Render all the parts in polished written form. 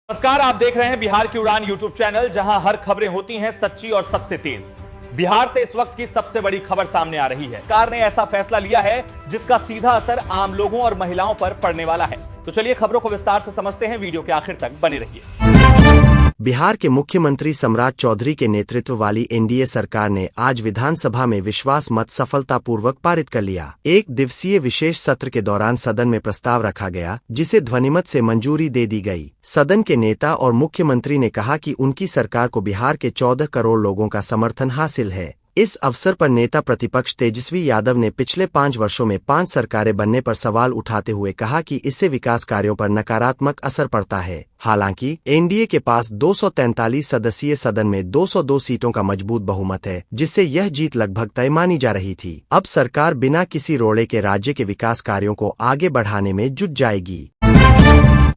नमस्कार, आप देख रहे हैं बिहार की उड़ान यूट्यूब चैनल, जहां हर खबरें होती हैं सच्ची और सबसे तेज। बिहार से इस वक्त की सबसे बड़ी खबर सामने आ रही है। सरकार ने ऐसा फैसला लिया है जिसका सीधा असर आम लोगों और महिलाओं पर पड़ने वाला है। तो चलिए खबरों को विस्तार से समझते हैं, वीडियो के आखिर तक बने रहिए। बिहार के मुख्यमंत्री सम्राट चौधरी के नेतृत्व वाली एनडीए सरकार ने आज विधानसभा में विश्वास मत सफलतापूर्वक पारित कर लिया। एक दिवसीय विशेष सत्र के दौरान सदन में प्रस्ताव रखा गया, जिसे ध्वनिमत से मंजूरी दे दी गई। सदन के नेता और मुख्यमंत्री ने कहा कि उनकी सरकार को बिहार के 14 करोड़ लोगों का समर्थन हासिल है। इस अवसर पर नेता प्रतिपक्ष तेजस्वी यादव ने पिछले 5 वर्षों में 5 सरकारें बनने पर सवाल उठाते हुए कहा कि इससे विकास कार्यों पर नकारात्मक असर पड़ता है। हालांकि एनडीए के पास 243 सदस्यीय सदन में 202 सीटों का मजबूत बहुमत है, जिससे यह जीत लगभग तय मानी जा रही थी। अब सरकार बिना किसी रोड़े के राज्य के विकास कार्यों को आगे बढ़ाने में जुट जाएगी।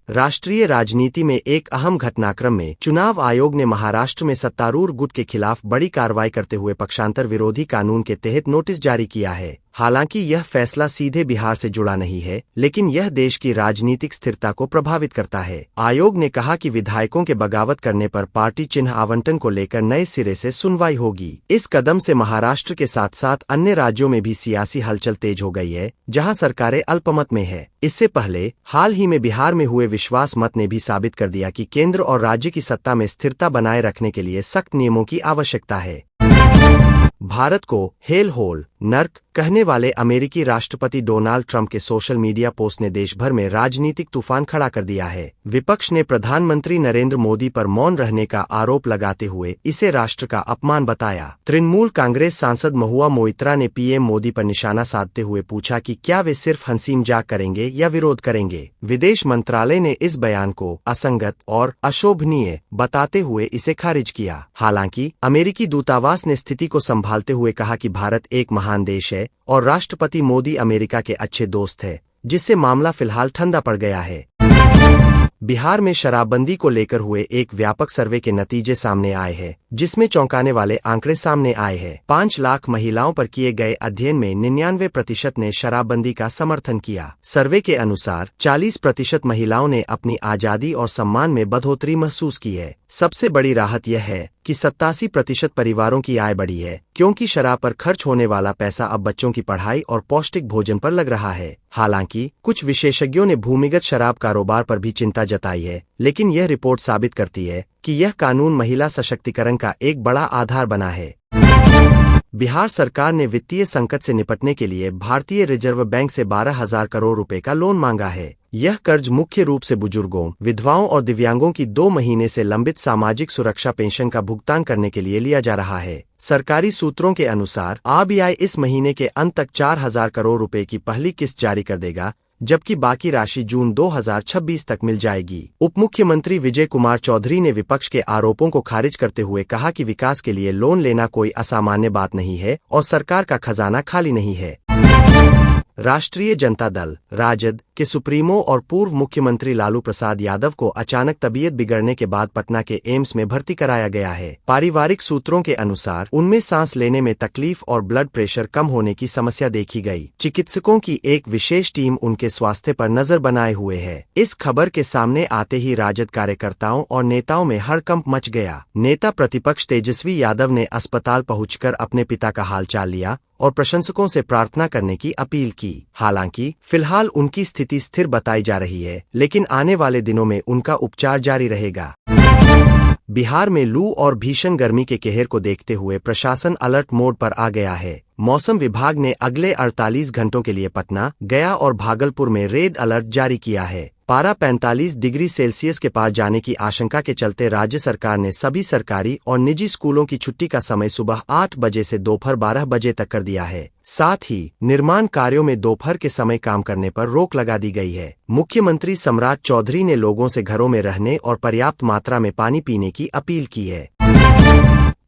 राष्ट्रीय राजनीति में एक अहम घटनाक्रम में चुनाव आयोग ने महाराष्ट्र में सत्तारूढ़ गुट के खिलाफ बड़ी कार्रवाई करते हुए पक्षांतर विरोधी कानून के तहत नोटिस जारी किया है। हालांकि यह फैसला सीधे बिहार से जुड़ा नहीं है, लेकिन यह देश की राजनीतिक स्थिरता को प्रभावित करता है। आयोग ने कहा कि विधायकों के बगावत करने पर पार्टी चिन्ह आवंटन को लेकर नए सिरे से सुनवाई होगी। इस कदम से महाराष्ट्र के साथ साथ अन्य राज्यों में भी सियासी हलचल तेज हो गई है, जहां सरकारें अल्पमत में है। इससे पहले हाल ही में बिहार में हुए विश्वास मत ने भी साबित कर दिया कि केंद्र और राज्य की सत्ता में स्थिरता बनाए रखने के लिए सख्त नियमों की आवश्यकता है। भारत को हेल होल नर्क कहने वाले अमेरिकी राष्ट्रपति डोनाल्ड ट्रंप के सोशल मीडिया पोस्ट ने देश भर में राजनीतिक तूफान खड़ा कर दिया है। विपक्ष ने प्रधानमंत्री नरेंद्र मोदी पर मौन रहने का आरोप लगाते हुए इसे राष्ट्र का अपमान बताया। तृणमूल कांग्रेस सांसद महुआ मोइत्रा ने पीएम मोदी पर निशाना साधते हुए पूछा कि क्या वे सिर्फ हंसी मजाक करेंगे या विरोध करेंगे। विदेश मंत्रालय ने इस बयान को असंगत और अशोभनीय बताते हुए इसे खारिज किया। हालांकि अमेरिकी दूतावास ने स्थिति को संभालते हुए कहा कि भारत एक महान देश है और राष्ट्रपति मोदी अमेरिका के अच्छे दोस्त है, जिससे मामला फिलहाल ठंडा पड़ गया है। बिहार में शराबबंदी को लेकर हुए एक व्यापक सर्वे के नतीजे सामने आए हैं, जिसमें चौंकाने वाले आंकड़े सामने आए हैं। 5 लाख महिलाओं पर किए गए अध्ययन में 99% ने शराबबंदी का समर्थन किया। सर्वे के अनुसार 40% महिलाओं ने अपनी आजादी और सम्मान में बढ़ोतरी महसूस की है। सबसे बड़ी राहत यह है कि 87% परिवारों की आय बढ़ी है, क्योंकि शराब पर खर्च होने वाला पैसा अब बच्चों की पढ़ाई और पौष्टिक भोजन पर लग रहा है। हालांकि कुछ विशेषज्ञों ने भूमिगत शराब कारोबार पर भी चिंता जताई है, लेकिन यह रिपोर्ट साबित करती है कि यह कानून महिला सशक्तिकरण का एक बड़ा आधार बना है। बिहार सरकार ने वित्तीय संकट से निपटने के लिए भारतीय रिजर्व बैंक से 12,000 करोड़ रुपए का लोन मांगा है। यह कर्ज मुख्य रूप से बुजुर्गों, विधवाओं और दिव्यांगों की 2 महीने से लंबित सामाजिक सुरक्षा पेंशन का भुगतान करने के लिए लिया जा रहा है। सरकारी सूत्रों के अनुसार आरबीआई इस महीने के अंत तक 4,000 करोड़ रुपए की पहली किस्त जारी कर देगा, जबकि बाकी राशि जून 2026 तक मिल जाएगी। उप मुख्यमंत्री विजय कुमार चौधरी ने विपक्ष के आरोपों को खारिज करते हुए कहा कि विकास के लिए लोन लेना कोई असामान्य बात नहीं है और सरकार का खजाना खाली नहीं है। राष्ट्रीय जनता दल राजद के सुप्रीमो और पूर्व मुख्यमंत्री लालू प्रसाद यादव को अचानक तबीयत बिगड़ने के बाद पटना के एम्स में भर्ती कराया गया है। पारिवारिक सूत्रों के अनुसार उनमें सांस लेने में तकलीफ और ब्लड प्रेशर कम होने की समस्या देखी गई। चिकित्सकों की एक विशेष टीम उनके स्वास्थ्य पर नजर बनाए हुए है। इस खबर के सामने आते ही राजद कार्यकर्ताओं और नेताओं में हड़कंप मच गया। नेता प्रतिपक्ष तेजस्वी यादव ने अस्पताल पहुंचकर अपने पिता का हालचाल लिया और प्रशंसकों से प्रार्थना करने की अपील की। हालांकि फिलहाल उनकी स्थिति स्थिर बताई जा रही है, लेकिन आने वाले दिनों में उनका उपचार जारी रहेगा। बिहार में लू और भीषण गर्मी के कहर को देखते हुए प्रशासन अलर्ट मोड पर आ गया है। मौसम विभाग ने अगले 48 घंटों के लिए पटना, गया और भागलपुर में रेड अलर्ट जारी किया है। पारा 45 डिग्री सेल्सियस के पार जाने की आशंका के चलते राज्य सरकार ने सभी सरकारी और निजी स्कूलों की छुट्टी का समय सुबह 8 बजे से दोपहर 12 बजे तक कर दिया है। साथ ही निर्माण कार्यों में दोपहर के समय काम करने पर रोक लगा दी गई है। मुख्यमंत्री सम्राट चौधरी ने लोगों से घरों में रहने और पर्याप्त मात्रा में पानी पीने की अपील की है।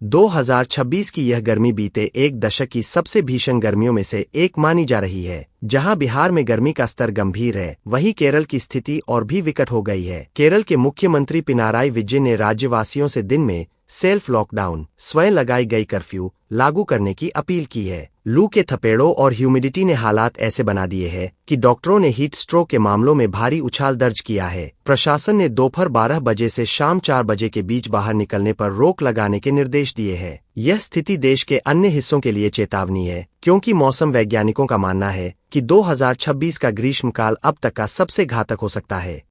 2026 की यह गर्मी बीते एक दशक की सबसे भीषण गर्मियों में से एक मानी जा रही है। जहां बिहार में गर्मी का स्तर गंभीर है, वहीं केरल की स्थिति और भी विकट हो गई है। केरल के मुख्यमंत्री पिनाराई विजयन ने राज्यवासियों से दिन में सेल्फ लॉकडाउन, स्वयं लगाई गई कर्फ्यू लागू करने की अपील की है। लू के थपेड़ों और ह्यूमिडिटी ने हालात ऐसे बना दिए हैं कि डॉक्टरों ने हीट स्ट्रोक के मामलों में भारी उछाल दर्ज किया है। प्रशासन ने दोपहर 12 बजे से शाम 4 बजे के बीच बाहर निकलने पर रोक लगाने के निर्देश दिए हैं। यह स्थिति देश के अन्य हिस्सों के लिए चेतावनी है, क्योंकि मौसम वैज्ञानिकों का मानना है कि 2026 का ग्रीष्मकाल अब तक का सबसे घातक हो सकता है।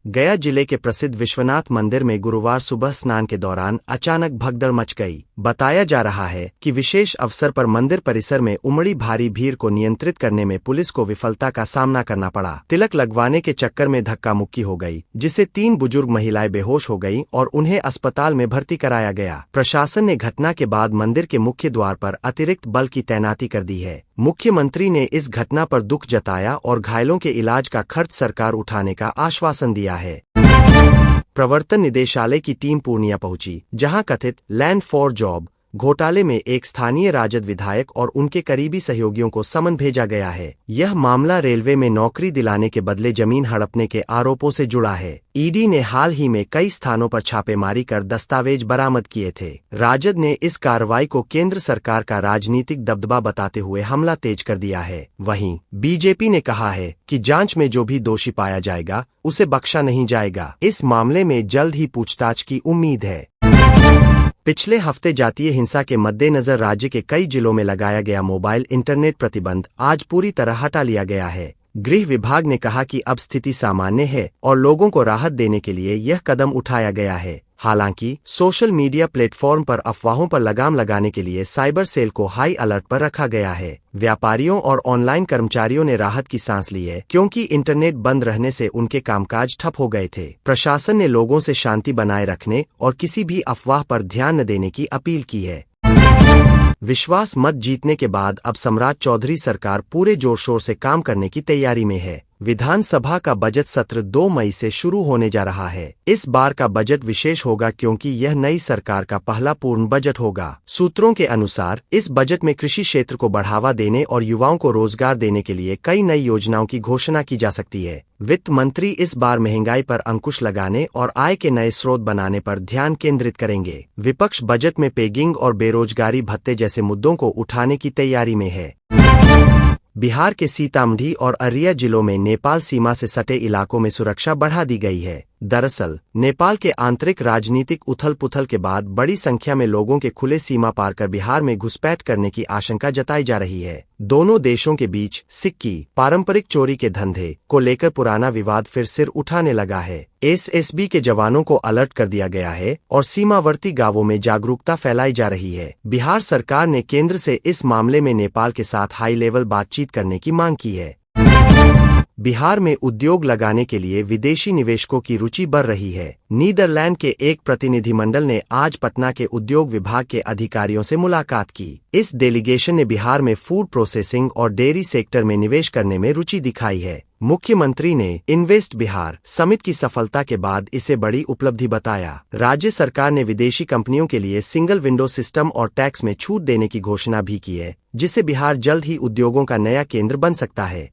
गया जिले के प्रसिद्ध विश्वनाथ मंदिर में गुरुवार सुबह स्नान के दौरान अचानक भगदड़ मच गई। बताया जा रहा है कि विशेष अवसर पर मंदिर परिसर में उमड़ी भारी भीड़ को नियंत्रित करने में पुलिस को विफलता का सामना करना पड़ा। तिलक लगवाने के चक्कर में धक्का मुक्की हो गई, जिससे 3 बुजुर्ग महिलाएं बेहोश हो गईं और उन्हें अस्पताल में भर्ती कराया गया। प्रशासन ने घटना के बाद मंदिर के मुख्य द्वार पर अतिरिक्त बल की तैनाती कर दी है। मुख्यमंत्री ने इस घटना पर दुख जताया और घायलों के इलाज का खर्च सरकार उठाने का आश्वासन दिया है। प्रवर्तन निदेशालय की टीम पूर्णिया पहुंची, जहां कथित लैंड फॉर जॉब घोटाले में एक स्थानीय राजद विधायक और उनके करीबी सहयोगियों को समन भेजा गया है। यह मामला रेलवे में नौकरी दिलाने के बदले जमीन हड़पने के आरोपों से जुड़ा है। ईडी ने हाल ही में कई स्थानों पर छापेमारी कर दस्तावेज बरामद किए थे। राजद ने इस कार्रवाई को केंद्र सरकार का राजनीतिक दबदबा बताते हुए हमला तेज कर दिया है। वहीं बीजेपी ने कहा है कि जांच में जो भी दोषी पाया जाएगा उसे बख्शा नहीं जाएगा। इस मामले में जल्द ही पूछताछ की उम्मीद है। पिछले हफ्ते जातीय हिंसा के मद्देनजर राज्य के कई जिलों में लगाया गया मोबाइल इंटरनेट प्रतिबंध आज पूरी तरह हटा लिया गया है। गृह विभाग ने कहा कि अब स्थिति सामान्य है और लोगों को राहत देने के लिए यह कदम उठाया गया है। हालांकि सोशल मीडिया प्लेटफॉर्म पर अफवाहों पर लगाम लगाने के लिए साइबर सेल को हाई अलर्ट पर रखा गया है। व्यापारियों और ऑनलाइन कर्मचारियों ने राहत की सांस ली है, क्योंकि इंटरनेट बंद रहने से उनके कामकाज ठप हो गए थे। प्रशासन ने लोगों से शांति बनाए रखने और किसी भी अफवाह पर ध्यान न देने की अपील की है। विश्वास मत जीतने के बाद अब सम्राट चौधरी सरकार पूरे जोर शोर से काम करने की तैयारी में है। विधानसभा का बजट सत्र 2 मई से शुरू होने जा रहा है। इस बार का बजट विशेष होगा क्योंकि यह नई सरकार का पहला पूर्ण बजट होगा। सूत्रों के अनुसार इस बजट में कृषि क्षेत्र को बढ़ावा देने और युवाओं को रोजगार देने के लिए कई नई योजनाओं की घोषणा की जा सकती है। वित्त मंत्री इस बार महंगाई पर अंकुश लगाने और आय के नए स्रोत बनाने पर ध्यान केंद्रित करेंगे। विपक्ष बजट में पेगिंग और बेरोजगारी भत्ते जैसे मुद्दों को उठाने की तैयारी में है। बिहार के सीतामढ़ी और अररिया जिलों में नेपाल सीमा से सटे इलाकों में सुरक्षा बढ़ा दी गई है। दरअसल नेपाल के आंतरिक राजनीतिक उथल-पुथल के बाद बड़ी संख्या में लोगों के खुले सीमा पार कर बिहार में घुसपैठ करने की आशंका जताई जा रही है। दोनों देशों के बीच सिक्की पारंपरिक चोरी के धंधे को लेकर पुराना विवाद फिर सिर उठाने लगा है। एसएसबी के जवानों को अलर्ट कर दिया गया है और सीमावर्ती गांवों में जागरूकता फैलाई जा रही है। बिहार सरकार ने केंद्र से इस मामले में नेपाल के साथ हाई लेवल बातचीत करने की मांग की है। बिहार में उद्योग लगाने के लिए विदेशी निवेशकों की रुचि बढ़ रही है। नीदरलैंड के एक प्रतिनिधिमंडल ने आज पटना के उद्योग विभाग के अधिकारियों से मुलाकात की। इस डेलीगेशन ने बिहार में फूड प्रोसेसिंग और डेयरी सेक्टर में निवेश करने में रुचि दिखाई है। मुख्यमंत्री ने इन्वेस्ट बिहार समिट की सफलता के बाद इसे बड़ी उपलब्धि बताया। राज्य सरकार ने विदेशी कंपनियों के लिए सिंगल विंडो सिस्टम और टैक्स में छूट देने की घोषणा भी की है, जिससे बिहार जल्द ही उद्योगों का नया केंद्र बन सकता है।